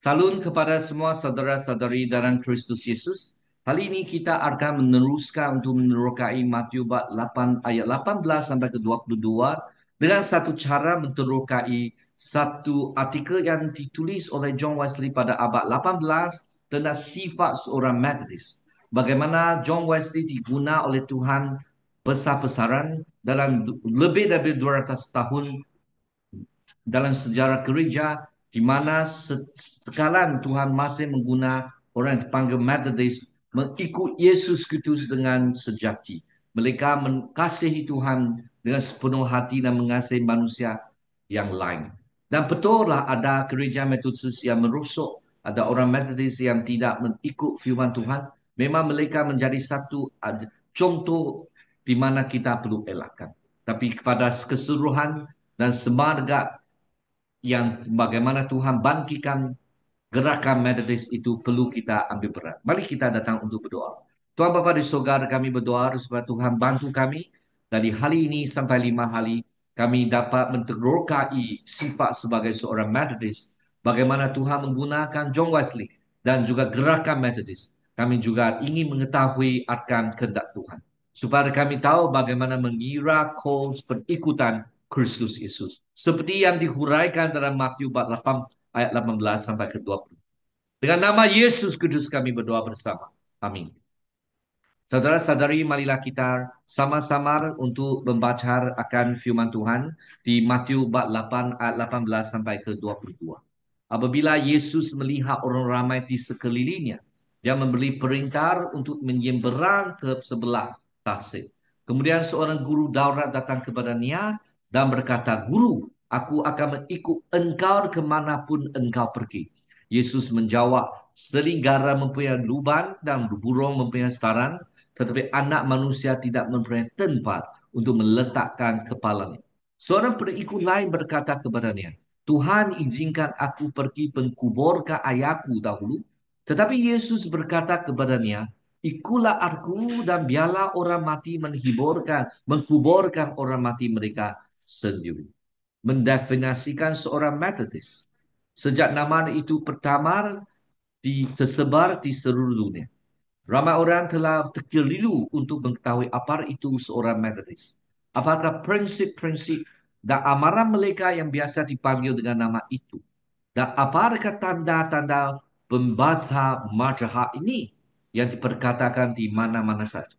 Salam kepada semua saudara-saudari dalam Kristus Yesus. Hari ini kita akan meneruskan untuk menerokai Matius bab 8 ayat 18 sampai ke 22 dengan satu cara menerokai satu artikel yang ditulis oleh John Wesley pada abad 18 tentang sifat seorang Methodist. Bagaimana John Wesley diguna oleh Tuhan besar-besaran dalam lebih dari 200 tahun dalam sejarah gereja di mana sekarang Tuhan masih menggunakan orang yang dipanggil Methodist mengikut Yesus Kristus dengan sejati. Mereka mengasihi Tuhan dengan sepenuh hati dan mengasihi manusia yang lain. Dan betullah ada gereja Methodist yang merosot, ada orang Methodist yang tidak mengikut firman Tuhan. Memang mereka menjadi satu contoh di mana kita perlu elakkan. Tapi kepada keseluruhan dan semangat yang bagaimana Tuhan bangkitkan gerakan Methodist itu perlu kita ambil berat. Mari kita datang untuk berdoa. Tuhan Bapa di surga, kami berdoa supaya Tuhan bantu kami dari hari ini sampai 5 hari kami dapat menterokai sifat sebagai seorang Methodist. Bagaimana Tuhan menggunakan John Wesley dan juga gerakan Methodist. Kami juga ingin mengetahui akan kehendak Tuhan. Supaya kami tahu bagaimana mengira kos perikutan Kristus Yesus. Seperti yang dihuraikan dalam Matius bab 8 ayat 18 sampai ke 20. Dengan nama Yesus Kudus kami berdoa bersama. Amin. Saudara-saudari, marilah kita sama-sama untuk membaca akan firman Tuhan di Matius bab 8 ayat 18 sampai ke 22. Apabila Yesus melihat orang ramai di sekelilingnya, dia memberi perintah untuk menyeberang ke sebelah tasik. Kemudian seorang guru Taurat datang kepadanya dan berkata, "Guru, aku akan mengikut engkau kemanapun engkau pergi." Yesus menjawab, "Serigala mempunyai lubang dan burung mempunyai sarang, tetapi anak manusia tidak mempunyai tempat untuk meletakkan kepalanya." Seorang pengikut lain berkata kepadanya, "Tuhan, izinkan aku pergi menkuburkan ayahku dahulu." Tetapi Yesus berkata kepadanya, "Ikutlah aku dan biarlah orang mati mengkuburkan orang mati mereka sendiri." Mendefinisikan seorang Methodist. Sejak nama itu pertama tersebar di seluruh dunia. Ramai orang telah terkeliru untuk mengetahui apa itu seorang Methodist. Apakah prinsip-prinsip dan amaran mereka yang biasa dipanggil dengan nama itu. Dan apakah tanda-tanda pembaca mazhab ini yang diperkatakan di mana-mana saja.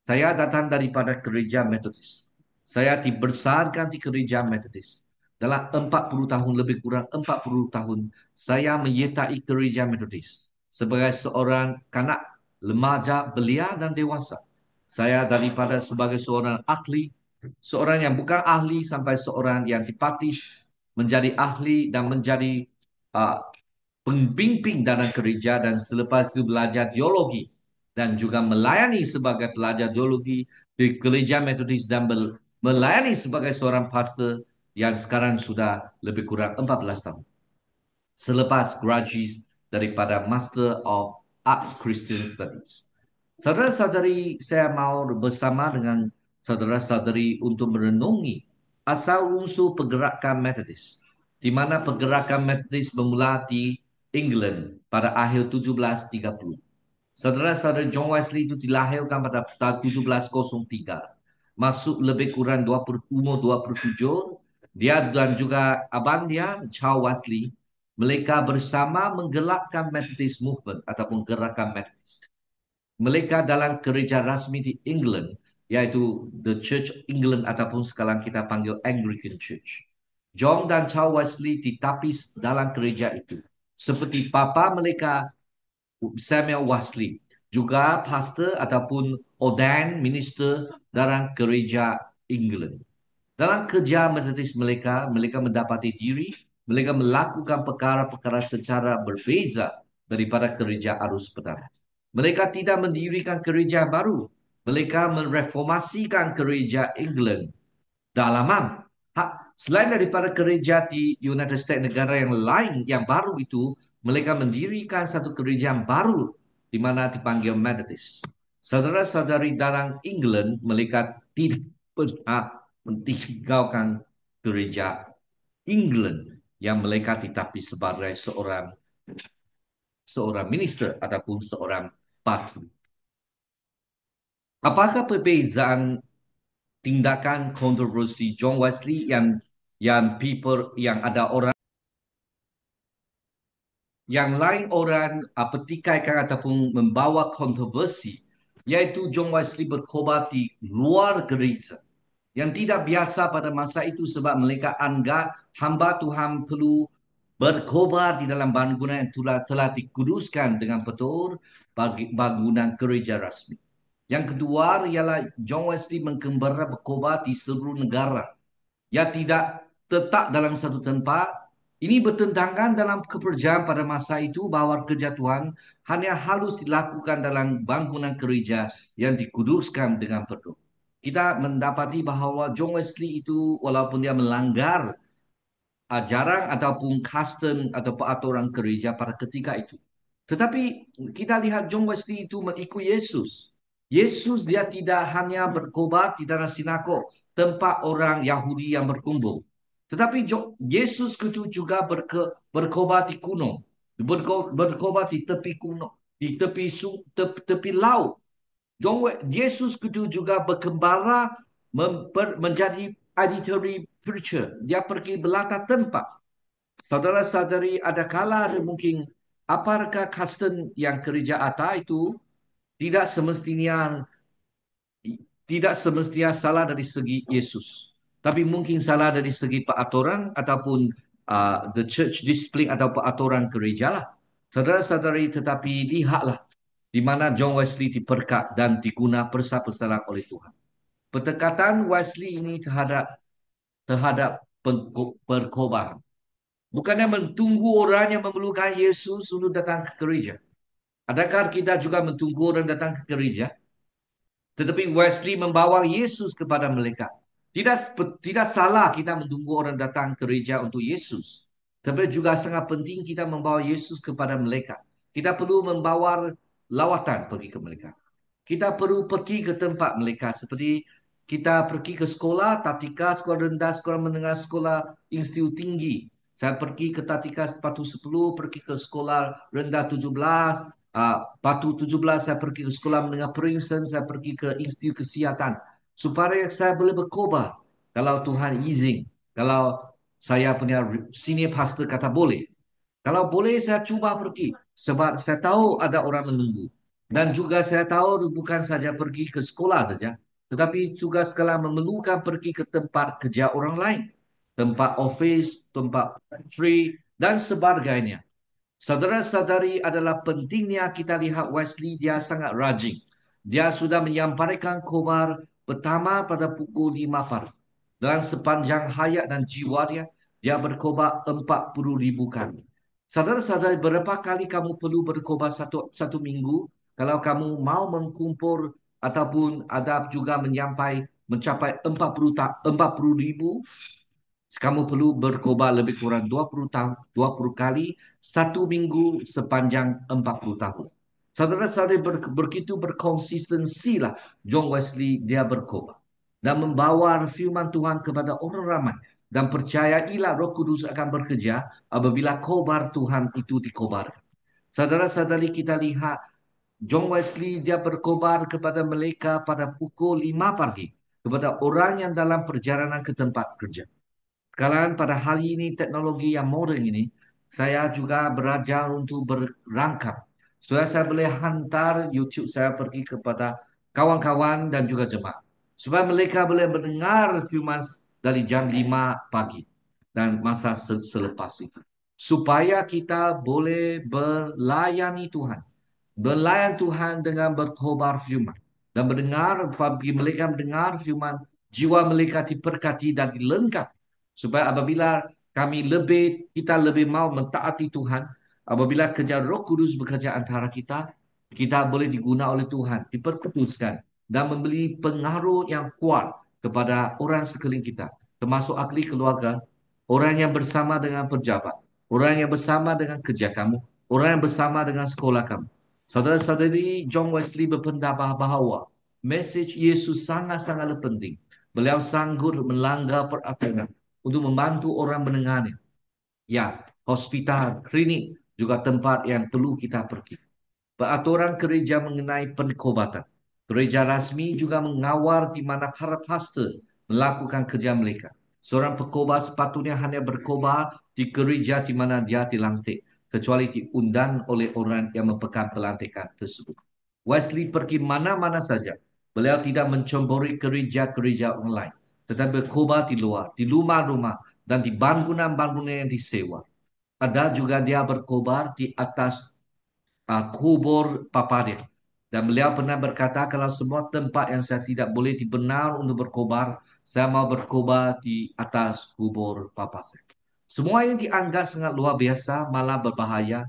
Saya datang daripada gereja Methodist. Saya dibesarkan di gereja Methodist. Dalam 40 tahun, lebih kurang 40 tahun, saya menyertai gereja Methodist. Sebagai seorang kanak, remaja, belia dan dewasa. Saya daripada sebagai seorang ahli, seorang yang bukan ahli sampai seorang yang dipatis menjadi ahli dan menjadi uh, pembimbing dalam gereja dan selepas itu belajar teologi dan juga melayani sebagai pelajar teologi di gereja Metodis dan melayani sebagai seorang pastor yang sekarang sudah lebih kurang 14 tahun. Selepas graduate daripada Master of Arts Christian Studies. Saudara-saudari, saya mau bersama dengan saudara-saudari untuk merenungi asal usul pergerakan Methodist, di mana pergerakan Methodist bermula di England pada akhir 1730. Saudara-saudara John Wesley itu dilahirkan pada tahun 1703. Maksud lebih kurang umur 27. Dia dan juga abang dia, Charles Wesley, mereka bersama menggelakkan Methodist Movement ataupun gerakan Methodist. Mereka dalam gereja rasmi di England, yaitu The Church of England ataupun sekarang kita panggil Anglican Church. John dan Charles Wesley ditapis dalam gereja itu. Seperti papa mereka, Samuel Wesley, juga pastor ataupun ordained minister dalam gereja England. Dalam kerja Methodist mereka, mereka mendapati diri, mereka melakukan perkara-perkara secara berbeza daripada gereja arus pertama. Mereka tidak mendirikan gereja baru. Mereka mereformasikan gereja England dalaman. Selain daripada gereja di United States, negara yang lain yang baru itu, mereka mendirikan satu gereja yang baru di mana dipanggil Methodist. Saudara-saudari dalam England, mereka tidak pernah meninggalkan gereja England yang mereka ditapis sebagai seorang seorang minister ataupun seorang patu. Apakah perbezaan tindakan kontroversi John Wesley yang ada orang yang lain orang petikaikan ataupun membawa kontroversi, yaitu John Wesley berkhotbah di luar gereja yang tidak biasa pada masa itu sebab mereka anggap hamba Tuhan perlu berkhotbah di dalam bangunan yang telah dikuduskan dengan betul bagi bangunan gereja rasmi. Yang kedua ialah John Wesley menggembara berkhotbah di seluruh negara yang tidak tetap dalam satu tempat. Ini bertentangan dalam kepercayaan pada masa itu bahawa kerja Tuhan hanya harus dilakukan dalam bangunan gereja yang dikuduskan dengan penuh. Kita mendapati bahawa John Wesley itu walaupun dia melanggar ajaran ataupun custom atau peraturan gereja pada ketika itu. Tetapi kita lihat John Wesley itu mengikut Yesus. Yesus dia tidak hanya berkhotbah di dalam sinagog, tempat orang Yahudi yang berkumpul. Tetapi Yesus itu juga berkhotbah di gunung, berkhotbah di tepi gunung, di tepi laut. Yesus itu juga berkembara menjadi auditory preacher. Dia pergi belata tempat. Saudara-saudari, ada kala ada mungkin apakah custom yang kerja atas itu tidak semestinya tidak semestinya salah dari segi Yesus, tapi mungkin salah dari segi peraturan ataupun the church discipline atau peraturan gereja lah. Saudara-saudari, tetapi lihatlah di mana John Wesley diberkat dan diguna besar-besaran oleh Tuhan. Pendekatan Wesley ini terhadap perkhotbah bukannya mentunggu orang yang memerlukan Yesus untuk datang ke gereja. Adakah kita juga mentunggu orang datang ke gereja? Tetapi Wesley membawa Yesus kepada mereka. Tidak salah kita menunggu orang datang ke gereja untuk Yesus. Tetapi juga sangat penting kita membawa Yesus kepada mereka. Kita perlu membawa lawatan pergi ke mereka. Kita perlu pergi ke tempat mereka seperti kita pergi ke sekolah, tatika, sekolah rendah, sekolah menengah, sekolah institut tinggi. Saya pergi ke tatika Batu 10, pergi ke sekolah rendah 17, Batu 17 saya pergi ke sekolah menengah Princeton, saya pergi ke institut kesihatan. Supaya saya boleh berkhotbah. Kalau Tuhan izin, kalau saya punya senior pastor kata boleh. Kalau boleh saya cuba pergi. Sebab saya tahu ada orang menunggu. Dan juga saya tahu bukan saja pergi ke sekolah saja, tetapi juga sekala memerlukan pergi ke tempat kerja orang lain, tempat office, tempat factory, dan sebagainya. Saudara-saudari, adalah pentingnya kita lihat Wesley, dia sangat rajin. Dia sudah menyampaikan khabar pertama pada pukul 5 pagi. Dalam sepanjang hayat dan jiwa dia, dia berkhabar 40,000 kali. Saudara-saudari, berapa kali kamu perlu berkhabar satu minggu? Kalau kamu mau mengkumpul ataupun ada juga mencapai 40,000, kamu perlu berkhotbah lebih kurang 20 kali satu minggu sepanjang 40 tahun. Saudara-saudari, begitu berkonsistensilah John Wesley dia berkhotbah dan membawa firman Tuhan kepada orang ramai, dan percayailah Roh Kudus akan bekerja apabila khabar Tuhan itu dikhabarkan. Saudara-saudari, kita lihat John Wesley dia berkhotbah kepada mereka pada pukul 5 pagi kepada orang yang dalam perjalanan ke tempat kerja. Sekarang pada hari ini teknologi yang moden ini, saya juga belajar untuk berangkap. Saya boleh hantar YouTube saya pergi kepada kawan-kawan dan juga jemaat. Supaya mereka boleh mendengar firman dari jam 5 pagi dan masa selepas itu. Supaya kita boleh melayani Tuhan. Belayan Tuhan dengan berkhobar firman. Dan mendengar, bagi mereka mendengar firman, jiwa mereka diberkati dan dilengkapi. Supaya apabila kita lebih mau mentaati Tuhan, apabila kerja Roh Kudus bekerja antara kita, kita boleh diguna oleh Tuhan, diperkuduskan, dan memberi pengaruh yang kuat kepada orang sekeliling kita, termasuk ahli keluarga, orang yang bersama dengan pejabat, orang yang bersama dengan kerja kamu, orang yang bersama dengan sekolah kamu. Saudara-saudari, John Wesley berpendapat bahawa mesej Yesus sangat-sangat penting. Beliau sanggup melanggar peraturan untuk membantu orang mendengarnya. Ya, hospital, klinik, juga tempat yang perlu kita pergi. Peraturan gereja mengenai penkhotbatan. Gereja rasmi juga mengawal di mana para pastor melakukan kerja mereka. Seorang pengkhotbah sepatutnya hanya berkhotbah di gereja di mana dia dilantik, kecuali diundang oleh orang yang memegang pelantikan tersebut. Wesley pergi mana-mana saja. Beliau tidak mencombori gereja-gereja online, tetapi berkhotbah di luar, di rumah-rumah, dan di bangunan-bangunan yang disewa. Ada juga dia berkhotbah di atas kubur papa dia. Dan beliau pernah berkata, kalau semua tempat yang saya tidak boleh dibenar untuk berkobar, saya mau berkobar di atas kubur papa saya. Semua ini dianggap sangat luar biasa, malah berbahaya.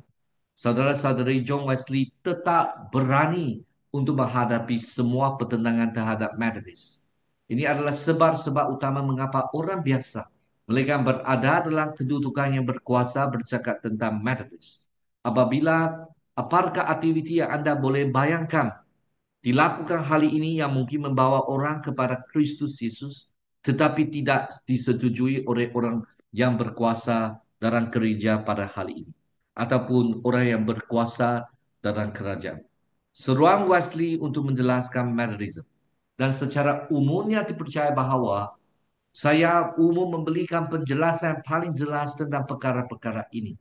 Saudara-saudari, John Wesley tetap berani untuk menghadapi semua pertentangan terhadap Methodist. Ini adalah sebab-sebab utama mengapa orang biasa mereka berada dalam kedudukan yang berkuasa bercakap tentang Methodist. Apakah aktiviti yang Anda boleh bayangkan dilakukan hal ini yang mungkin membawa orang kepada Kristus Yesus, tetapi tidak disetujui oleh orang yang berkuasa dalam gereja pada hal ini, ataupun orang yang berkuasa dalam kerajaan. Seruan Wesley untuk menjelaskan Methodism, dan secara umumnya dipercaya bahawa saya umum memberikan penjelasan paling jelas tentang perkara-perkara ini.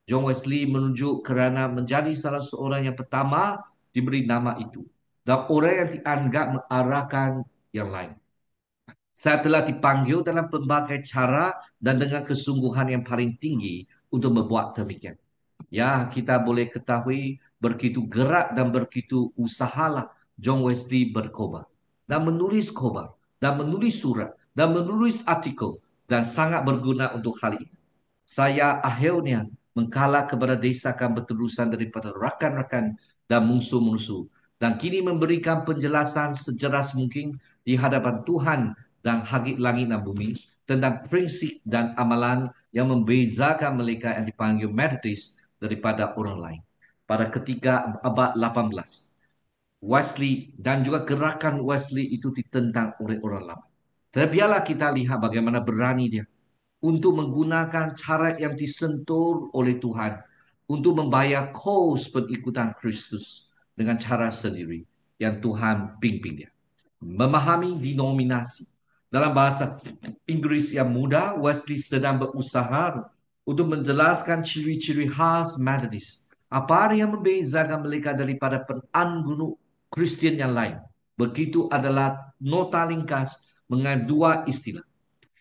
John Wesley menunjuk kerana menjadi salah seorang yang pertama diberi nama itu, dan orang yang dianggap mengarahkan yang lain. Saya telah dipanggil dalam pelbagai cara dan dengan kesungguhan yang paling tinggi untuk membuat demikian. Ya, kita boleh ketahui begitu gerak dan begitu usahalah John Wesley berkhobar dan menulis khobar dan menulis surat dan menulis artikel dan sangat berguna untuk hal ini. Saya akhirnya mengkalah kepada desakan berterusan daripada rakan-rakan dan musuh-musuh, dan kini memberikan penjelasan sejelas mungkin di hadapan Tuhan dan Hagit langit dan bumi tentang prinsip dan amalan yang membezakan mereka yang dipanggil Methodist daripada orang lain. Pada ketika abad 18, Wesley dan juga gerakan Wesley itu ditentang oleh orang lama. Tetapi biarlah kita lihat bagaimana berani dia untuk menggunakan cara yang disentuh oleh Tuhan untuk membayar kos pengikutan Kristus dengan cara sendiri yang Tuhan pimpin dia. Memahami denominasi. Dalam bahasa Inggris yang mudah, Wesley sedang berusaha untuk menjelaskan ciri-ciri khas Methodist. Apa yang membezakan mereka daripada penanggungan Kristian yang lain? Begitu adalah nota ringkas mengenai dua istilah.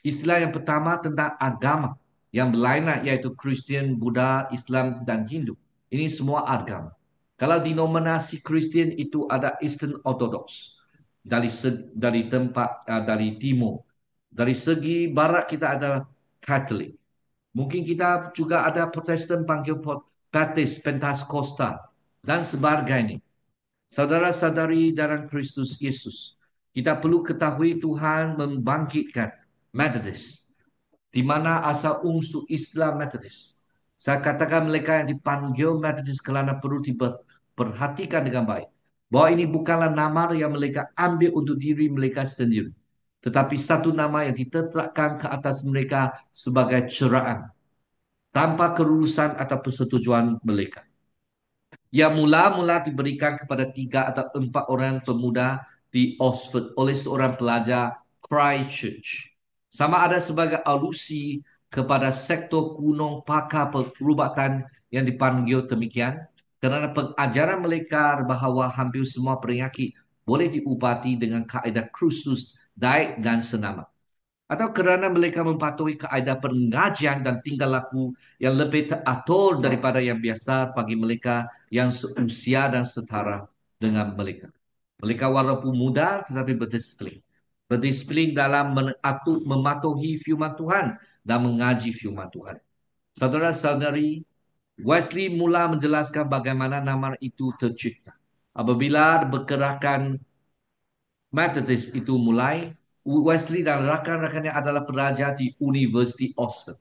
Istilah yang pertama tentang agama yang berlainan iaitu Kristian, Buddha, Islam dan Hindu. Ini semua agama. Kalau denominasi Kristian itu ada Eastern Orthodox dari tempat dari timur. Dari segi barat kita ada Katolik. Mungkin kita juga ada Protestan panggil Baptist, Pentakosta dan sebagainya. Saudara-saudari dalam Kristus Yesus, kita perlu ketahui Tuhan membangkitkan Methodist, di mana asal unsur Islam Methodist. Saya katakan mereka yang dipanggil Methodist kerana perlu diperhatikan dengan baik, bahwa ini bukanlah nama yang mereka ambil untuk diri mereka sendiri, tetapi satu nama yang ditetapkan ke atas mereka sebagai ceraan, tanpa kelulusan atau persetujuan mereka. Yang mula-mula diberikan kepada 3 atau 4 orang pemuda di Oxford oleh seorang pelajar Christchurch. Sama ada sebagai alusi kepada sektor kuno pakar perubatan yang dipanggil demikian, kerana pengajaran mereka bahawa hampir semua penyakit boleh diubati dengan kaedah Kristus daik dan senama, atau kerana mereka mematuhi kaedah pengajian dan tingkah laku yang lebih teratur daripada yang biasa bagi mereka yang seusia dan setara dengan mereka. Mereka walaupun muda tetapi berdisiplin. Berdisiplin dalam mematuhi firman Tuhan dan mengaji firman Tuhan. Saudara-saudari, Wesley mula menjelaskan bagaimana nama itu tercipta. Apabila bergerakan Methodist itu mulai, Wesley dan rakan-rakannya adalah pelajar di University Oxford.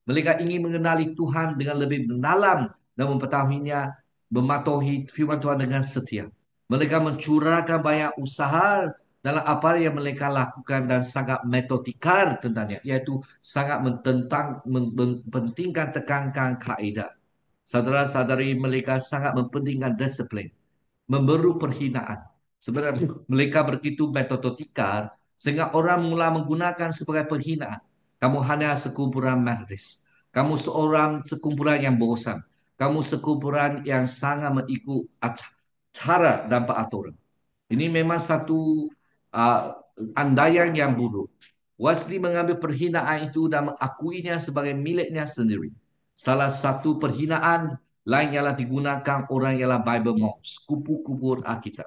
Mereka ingin mengenali Tuhan dengan lebih mendalam dan mengetahuinya, mematuhi firman Tuhan dengan setia. Mereka mencurahkan banyak usaha dalam apa yang mereka lakukan dan sangat metodikal tentangnya, iaitu sangat menpentingkan tekankan kaedah. Saudara-saudari mereka sangat mempentingkan disiplin, memberi perhinaan. Sebenarnya mereka begitu metodotikal sehingga orang mula menggunakan sebagai perhinaan. Kamu hanya sekumpulan Methodist. Kamu seorang sekumpulan yang bosan. Kamu sekumpulan yang sangat mengikut cara dan peraturan. Ini memang satu uh, andaian yang buruk. Wesley mengambil perhinaan itu dan mengakuinya sebagai miliknya sendiri. Salah satu perhinaan lain ialah digunakan orang ialah Bible monks, kupu-kupu Alkitab.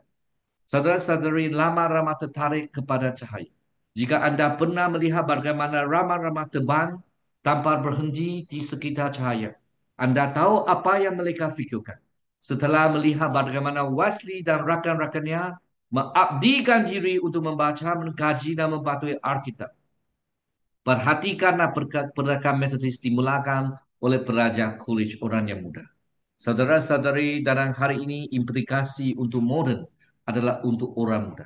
Saudara-saudari, lama-lama tertarik kepada cahaya. Jika anda pernah melihat bagaimana ramah-ramah terbang tanpa berhenti di sekitar cahaya, anda tahu apa yang mereka fikirkan. Setelah melihat bagaimana Wesley dan rakan-rakannya mengabdikan diri untuk membaca, mengkaji dan mematuhi Alkitab. Perhatikanlah pergerakan metodis dimulakan oleh pelajar college orang yang muda. Saudara-saudari, dalam hari ini implikasi untuk modern adalah untuk orang muda.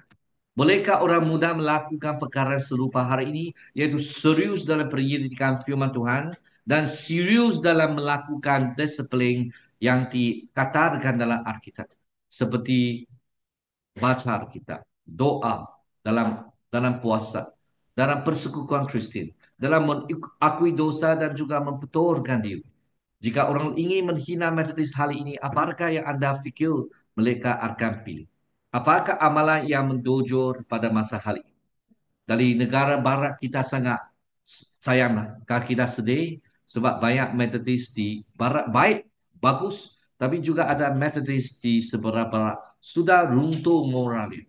Bolehkah orang muda melakukan perkara serupa hari ini, yaitu serius dalam pendidikan firman Tuhan dan serius dalam melakukan disiplin yang dikatakan dalam Alkitab, seperti baca Alkitab, doa dalam puasa, dalam persekutuan Kristen, dalam mengakui dosa dan juga mempertahankan diri. Jika orang ingin menghina Metodis hari ini, apakah yang anda fikir mereka akan pilih? Apakah amalan yang mendojor pada masa hari ini? Dari negara barat kita sangat sayanglah. Kita sedih sebab banyak Metodis di barat baik, bagus. Tapi juga ada Metodis di sebelah barat sudah runtuh moralnya.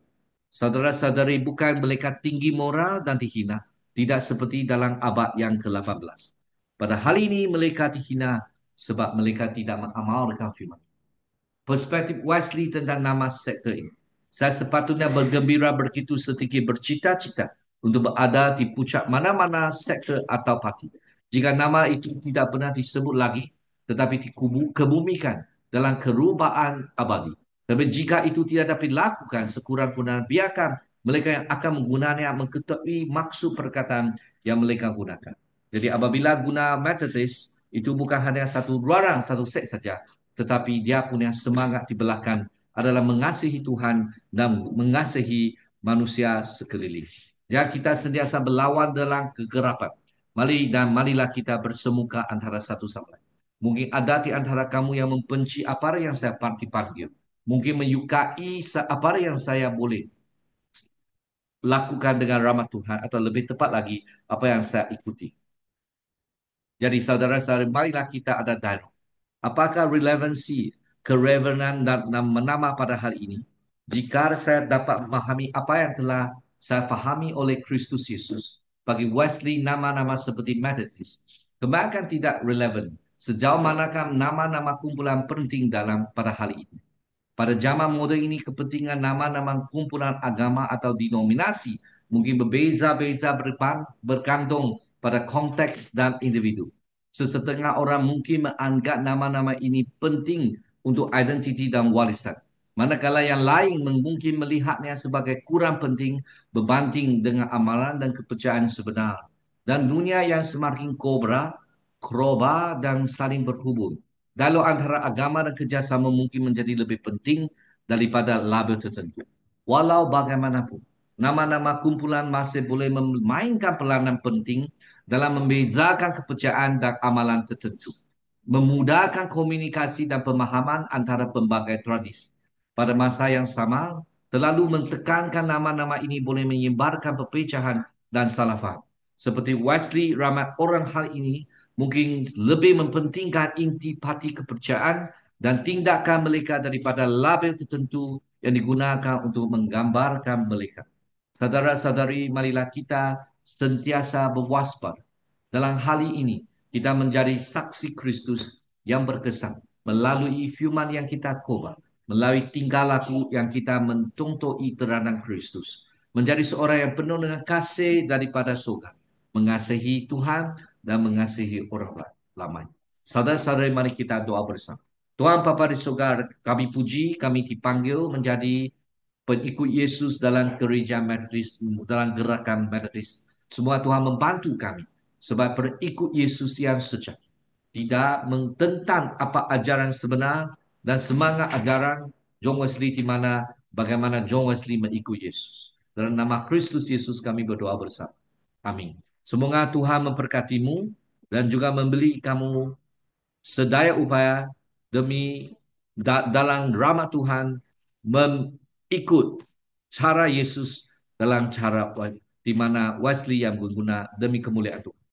Saudara-saudari, bukan mereka tinggi moral dan dihina. Tidak seperti dalam abad yang ke-18. Pada hari ini mereka dihina sebab mereka tidak mengamalkan firman. Perspektif Wesley tentang nama sektor ini. Saya sepatutnya bergembira begitu sedikit bercita-cita untuk berada di puncak mana-mana sektor atau parti. Jika nama itu tidak pernah disebut lagi, tetapi dikebumikan dalam kerubaan abadi. Tapi jika itu tidak dapat dilakukan, sekurang-kurangnya biarkan mereka yang akan menggunanya mengetahui maksud perkataan yang mereka gunakan. Jadi apabila guna Methodist, itu bukan hanya satu ruang, satu seks saja, tetapi dia punya semangat di belakang adalah mengasihi Tuhan dan mengasihi manusia sekeliling. Ya, kita sentiasa berlawan dalam kegerapan. Marilah kita bersemuka antara satu sama lain. Mungkin ada di antara kamu yang membenci apa yang saya panggil. Mungkin menyukai apa yang saya boleh lakukan dengan rahmat Tuhan, atau lebih tepat lagi apa yang saya ikuti. Jadi saudara-saudara, marilah kita ada dialog. Apakah relevansi kerevenan dan menama pada hari ini? Jika saya dapat memahami apa yang telah saya fahami oleh Kristus Yesus, bagi Wesley nama-nama seperti Methodist, kebanyakan tidak relevan. Sejauh manakah nama-nama kumpulan penting dalam pada hari ini? Pada zaman moden ini, kepentingan nama-nama kumpulan agama atau denominasi mungkin berbeza-beza bergantung pada konteks dan individu. Sesetengah orang mungkin menganggap nama-nama ini penting untuk identiti dan warisan. Manakala yang lain mungkin melihatnya sebagai kurang penting berbanding dengan amalan dan kepercayaan sebenar. Dan dunia yang semakin kroba dan saling berhubung. Dialog antara agama dan kerjasama mungkin menjadi lebih penting daripada label tertentu. Walau bagaimanapun, nama-nama kumpulan masih boleh memainkan peranan penting dalam membezakan kepercayaan dan amalan tertentu, memudahkan komunikasi dan pemahaman antara pelbagai tradisi. Pada masa yang sama, terlalu mentekankan nama-nama ini boleh menyebarkan perpecahan dan salah faham. Seperti Wesley, ramai orang hal ini mungkin lebih mempentingkan intipati kepercayaan dan tindakan mereka daripada label tertentu yang digunakan untuk menggambarkan mereka. Saudara-saudari, marilah kita sentiasa berwaspada. Dalam hal ini, kita menjadi saksi Kristus yang berkesan melalui firman yang kita khotbah, melalui tingkah laku yang kita mentuntui terhadap Kristus. Menjadi seorang yang penuh dengan kasih daripada surga, mengasihi Tuhan dan mengasihi orang lain. Saudara-saudari, mari kita doa bersama. Tuhan Bapa di surga, kami puji, kami dipanggil menjadi pengikut Yesus dalam gereja Methodist, dalam gerakan Methodist. Semua Tuhan membantu kami sebab pengikut Yesus yang sejati. tidak tentang apa ajaran sebenar dan semangat ajaran John Wesley di mana bagaimana John Wesley mengikut Yesus. Dalam nama Kristus Yesus kami berdoa bersama. Amin. Semoga Tuhan memberkatimu dan juga memberi kamu sedaya upaya demi dalam rahmat Tuhan mengikut cara Yesus dalam cara di mana Wesley yang berguna demi kemuliaan Tuhan.